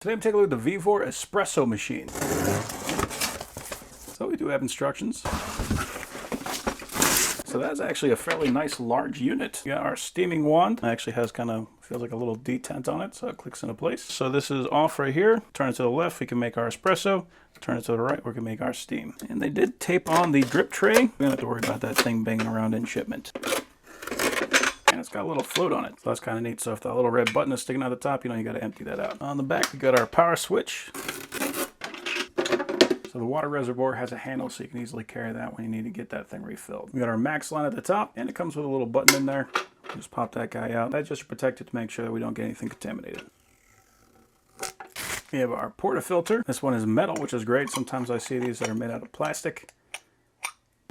Today I'm taking a look at the VEVOR Espresso machine. So we do have instructions. So that's actually a fairly nice large unit. We got our steaming wand. It actually has feels like a little detent on it, so it clicks into place. So this is off right here. Turn it to the left, we can make our espresso. Turn it to the right, we can make our steam. And they did tape on the drip tray. We don't have to worry about that thing banging around in shipment. And it's got a little float on it, so that's kind of neat. So if that little red button is sticking out the top, you got to empty that out. On the back, we got our power switch. So the water reservoir has a handle, so you can easily carry that when you need to get that thing refilled. We got our max line at the top, and it comes with a little button in there. Just pop that guy out. That's just to protect it to make sure that we don't get anything contaminated. We have our portafilter. This one is metal, which is great. Sometimes I see these that are made out of plastic.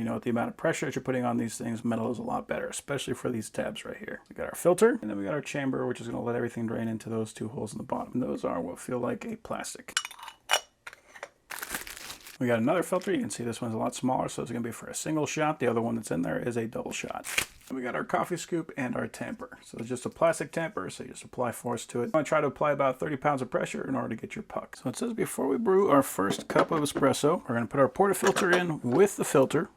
With the amount of pressure that you're putting on these things, metal is a lot better, especially for these tabs right here. We got our filter, and then we got our chamber, which is going to let everything drain into those two holes in the bottom. And those are what feel like a plastic. We got another filter. You can see this one's a lot smaller, so it's going to be for a single shot. The other one that's in there is a double shot. And we got our coffee scoop and our tamper. So it's just a plastic tamper, so you just apply force to it. I'm going to try to apply about 30 pounds of pressure in order to get your puck. So it says before we brew our first cup of espresso, we're going to put our portafilter in with the filter.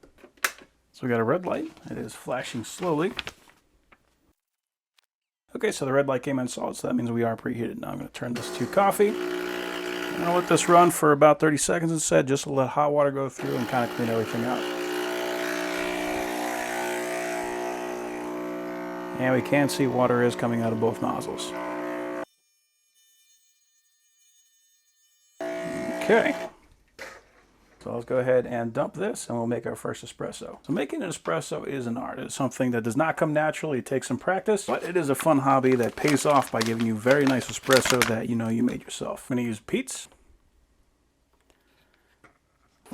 So we got a red light. It is flashing slowly. Okay, so the red light came in solid, so that means we are preheated. Now I'm going to turn this to coffee. I'm going to let this run for about 30 seconds instead, just to let hot water go through and kind of clean everything out. And we can see water is coming out of both nozzles. Okay. So let's go ahead and dump this and we'll make our first espresso. So making an espresso is an art. It's something that does not come naturally. It takes some practice, but it is a fun hobby that pays off by giving you very nice espresso that you made yourself. I'm going to use Pete's.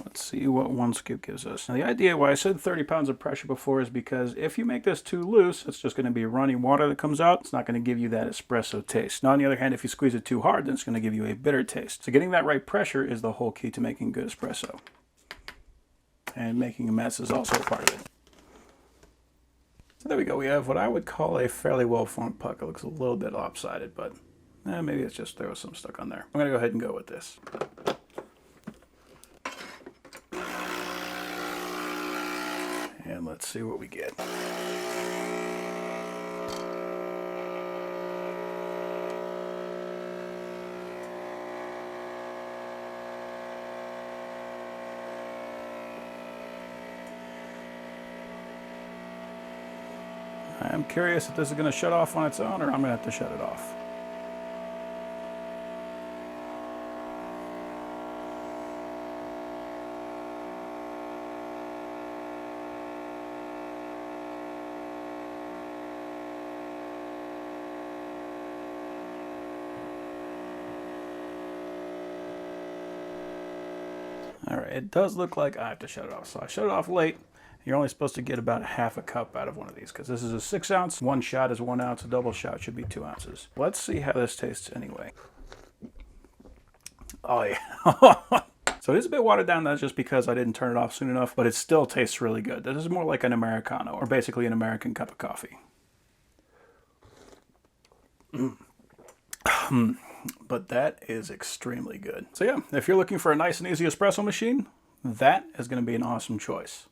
Let's see what one scoop gives us. Now the idea why I said 30 pounds of pressure before is because if you make this too loose, it's just going to be running water that comes out. It's not going to give you that espresso taste. Now on the other hand, if you squeeze it too hard, then it's going to give you a bitter taste. So getting that right pressure is the whole key to making good espresso. And making a mess is also a part of it. So there we go. We have what I would call a fairly well-formed puck. It looks a little bit lopsided, but maybe it's just there was some stuck on there. I'm going to go ahead and go with this. And let's see what we get. I'm curious if this is going to shut off on its own or I'm going to have to shut it off. Alright, it does look like I have to shut it off. So I shut it off late. You're only supposed to get about half a cup out of one of these because this is a 6 ounce. One shot is 1 ounce. A double shot should be 2 ounces. Let's see how this tastes anyway. Oh yeah. So it is a bit watered down. That's just because I didn't turn it off soon enough, but it still tastes really good. This is more like an Americano, or basically an American cup of coffee. But that is extremely good. So yeah, if you're looking for a nice and easy espresso machine, that is going to be an awesome choice.